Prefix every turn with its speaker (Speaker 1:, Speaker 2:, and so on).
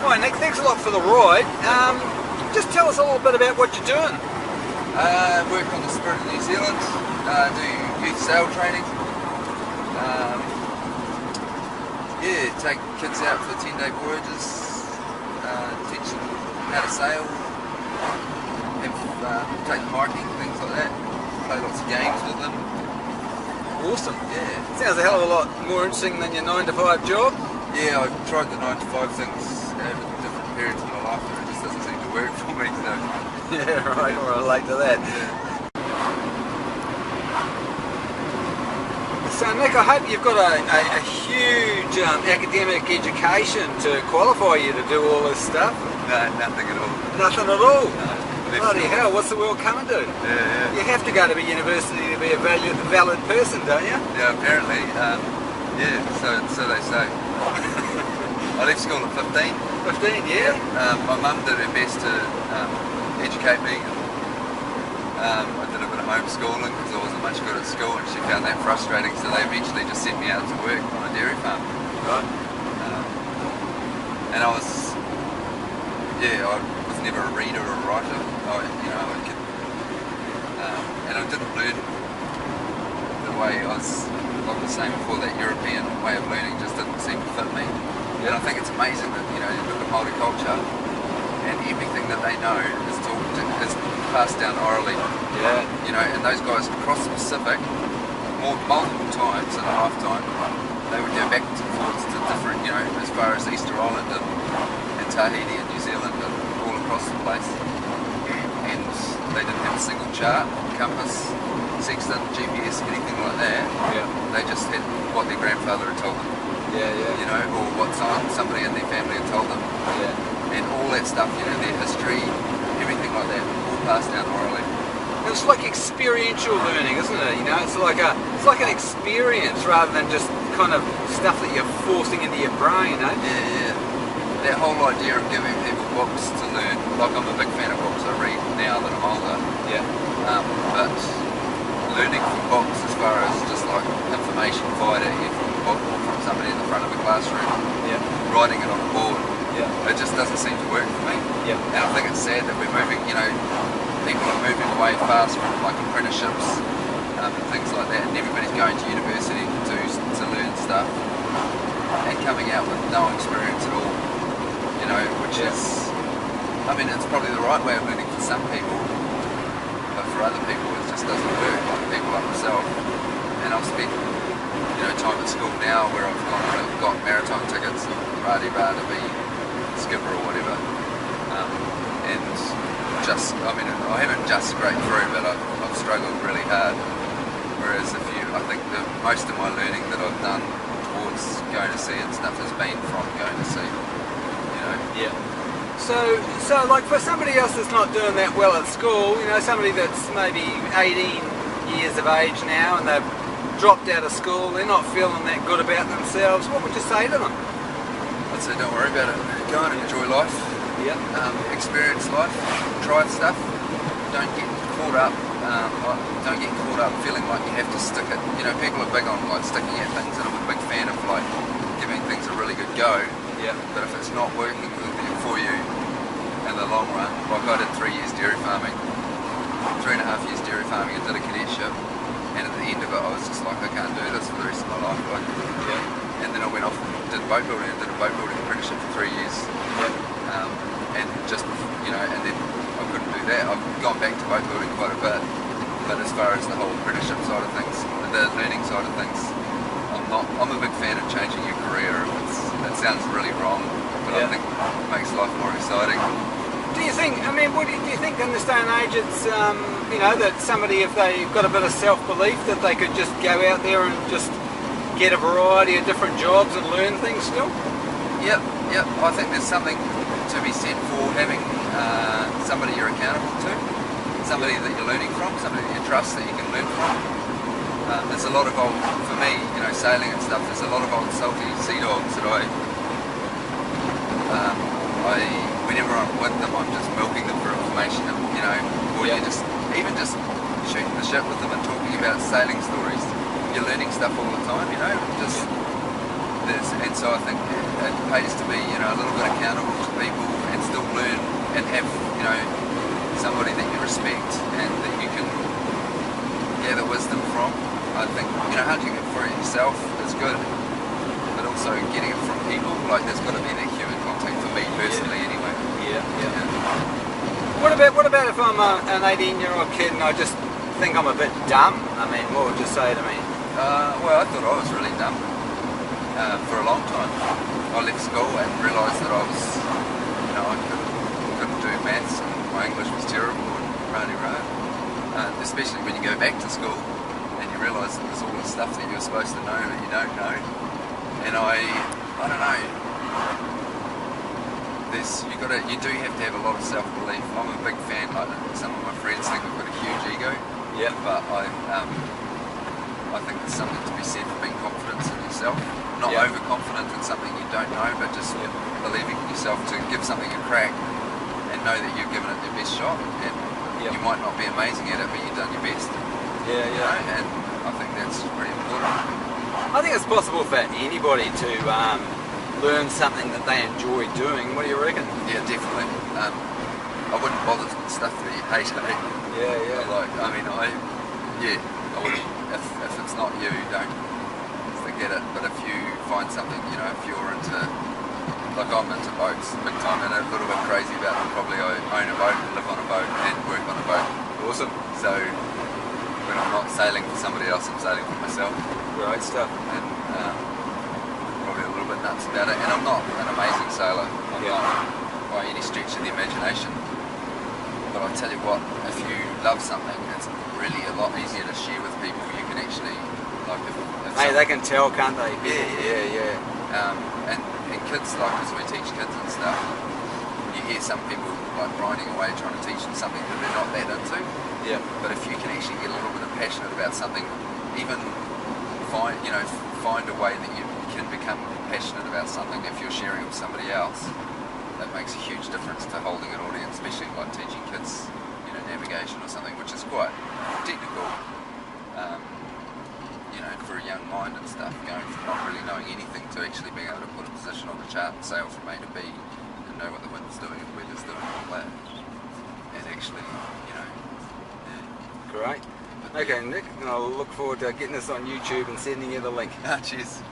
Speaker 1: All right, Nick, thanks a lot for the ride. Just tell us a little bit about what you're doing.
Speaker 2: Work on the Spirit of New Zealand, do youth sail training. Yeah, take kids out for 10-day voyages, teach them how to sail, take them hiking, things like that, play lots of games with them.
Speaker 1: Awesome.
Speaker 2: Yeah.
Speaker 1: Sounds a hell of a lot more interesting than your 9-to-5 job.
Speaker 2: Yeah, I've tried the 9-to-5 things at different periods in my life and it just doesn't seem to work for me, so.
Speaker 1: Yeah, right, I'll relate to that.
Speaker 2: Yeah.
Speaker 1: So Nick, I hope you've got a huge academic education to qualify you to do all this stuff.
Speaker 2: No, nothing at all.
Speaker 1: Nothing at all?
Speaker 2: No.
Speaker 1: Bloody hell, what's the world coming to?
Speaker 2: Yeah.
Speaker 1: You have to go to a university to be a valid person, don't you?
Speaker 2: Yeah, apparently. Yeah, so they say. I left school at 15.
Speaker 1: 15, yeah?
Speaker 2: My mum did her best to educate me. I did a bit of homeschooling because I wasn't much good at school and she found that frustrating, so they eventually just sent me out to work on a dairy farm.
Speaker 1: Right.
Speaker 2: And I was never a reader or a writer. And I didn't learn the way I was saying before, that European way of learning just didn't seem to fit me. And I think it's amazing that, you look at Māori culture and everything that they know is passed down orally.
Speaker 1: Yeah.
Speaker 2: And those guys across the Pacific multiple times in a lifetime, they would go back and forwards to different, as far as Easter Island and Tahiti and New Zealand and all across the place. And they didn't have a single chart, compass, sextant, GPS, anything like that.
Speaker 1: Yeah.
Speaker 2: They just had what their grandfather had told them.
Speaker 1: Yeah.
Speaker 2: Or what somebody in their family had told them.
Speaker 1: Yeah.
Speaker 2: And all that stuff, their history, everything like that, all passed down orally.
Speaker 1: And it's like experiential learning, isn't it? It's like an experience rather than just kind of stuff that you're forcing into your brain, eh?
Speaker 2: Yeah. That whole idea of giving people books to learn, like I'm a big fan of books, I read now that I'm older.
Speaker 1: Yeah.
Speaker 2: But learning from books as far as just like information fired at you from a book or from somebody in the front of a classroom,
Speaker 1: Yeah.
Speaker 2: writing it on a board,
Speaker 1: Yeah.
Speaker 2: it just doesn't seem to work for me.
Speaker 1: Yeah.
Speaker 2: And I think it's sad that we're moving, people are moving away fast from like apprenticeships and things like that, and everybody's going to university to learn stuff and coming out with no experience at all, which is, it's probably the right way of learning for some people, but for other people it just doesn't work, like people like myself. And I've spent, time at school now where I've gone and got maritime tickets and rah-de-rah to be skipper or whatever, and I haven't just scraped through, but I've struggled really hard. Whereas I think most of my learning that I've done towards going to sea and stuff has been from going to sea.
Speaker 1: Yeah. So like for somebody else that's not doing that well at school, somebody that's maybe 18 years of age now and they've dropped out of school, they're not feeling that good about themselves, what would you say to them?
Speaker 2: I'd say don't worry about it. Go and enjoy life.
Speaker 1: Yeah.
Speaker 2: Experience life. Try stuff. Don't get caught up. Don't get caught up feeling like you have to stick it. People are big on like sticking at things, and I'm a big fan of like giving things a really good go.
Speaker 1: Yeah.
Speaker 2: But if it's not working for you in the long run, like I did 3 years dairy farming, 3.5 years dairy farming, and did a cadetship, and at the end of it, I was just like, I can't do this for the rest of my life. And then I went off and did boat building, and did a boat building apprenticeship for 3 years. And just, and then I couldn't do that. I've gone back to boat building quite a bit, but as far as the whole apprenticeship side of things, the learning side of things, I'm a big fan of changing your career. It sounds really wrong, but I think it makes life more exciting.
Speaker 1: Do you think, do you think in this day and age it's, that somebody, if they've got a bit of self-belief, that they could just go out there and just get a variety of different jobs and learn things still?
Speaker 2: Yep. I think there's something to be said for having somebody you're accountable to, somebody that you're learning from, somebody that you trust that you can learn from. There's a lot of old, for me, sailing and stuff, there's a lot of old salty sea dogs that whenever I'm with them, I'm just milking them for information, or you just shooting the shit with them and talking about sailing stories. You're learning stuff all the time, and so I think pays to be, you know, a little bit accountable to people and still learn and have, you know, somebody that you respect and that you can gather wisdom from. I think, you know, hunting it for yourself is good, but also getting it from people, like there's got to be that human contact for me personally anyway.
Speaker 1: Yeah. What about if I'm an 18-year-old kid and I just think I'm a bit dumb? I mean, what would you say to me?
Speaker 2: Well, I thought I was really dumb for a long time. I left school and realised that I was, you know, I couldn't do maths and my English was terrible and rah-de-rah. Especially when you go back to school and you realise that there's all this stuff that you're supposed to know that you don't know. And I don't know. You do have to have a lot of self-belief. I'm a big fan. Like some of my friends think I've got a huge ego.
Speaker 1: Yeah.
Speaker 2: But I think there's something to be said for being confident in yourself. Not overconfident in something you don't know, but just believing in yourself to give something a crack and know that you've given it your best shot. And you might not be amazing at it, but you've done your best.
Speaker 1: Yeah.
Speaker 2: You know? And I think that's pretty important.
Speaker 1: I think it's possible for anybody to learn something that they enjoy doing. What do you reckon?
Speaker 2: Yeah, definitely. I wouldn't bother with stuff that you hate.
Speaker 1: Yeah.
Speaker 2: Like, I mean, I wouldn't. If it's not you, don't forget it. But if you find something, you know, if you're into, like I'm into boats big time and a little bit crazy about them. Probably I own a boat, live on a boat, and work on a boat.
Speaker 1: Awesome.
Speaker 2: So when I'm not sailing for somebody else, I'm sailing for myself.
Speaker 1: Great stuff.
Speaker 2: And probably a little bit nuts about it. And I'm not an amazing sailor. I'm not by any stretch of the imagination. But I tell you what, if you love something, it's really a lot easier to share with people. You can actually, like,
Speaker 1: Hey, they can tell, can't they?
Speaker 2: Yeah. And kids, like, as we teach kids and stuff, you hear some people like grinding away trying to teach them something that they're not that into.
Speaker 1: Yeah.
Speaker 2: But if you can actually get a little bit of passionate about something, even find a way that you can become passionate about something if you're sharing with somebody else. That makes a huge difference to holding an audience, especially like teaching kids, you know, navigation or something, which is quite technical, you know, for a young mind and stuff, going from not really knowing anything to actually being able to put a position on the chart and sail from A to B and know what the wind's doing and the weather's doing and all that. And actually, you know,
Speaker 1: Great. Okay, Nick, I'll look forward to getting this on YouTube and sending you the link.
Speaker 2: Cheers.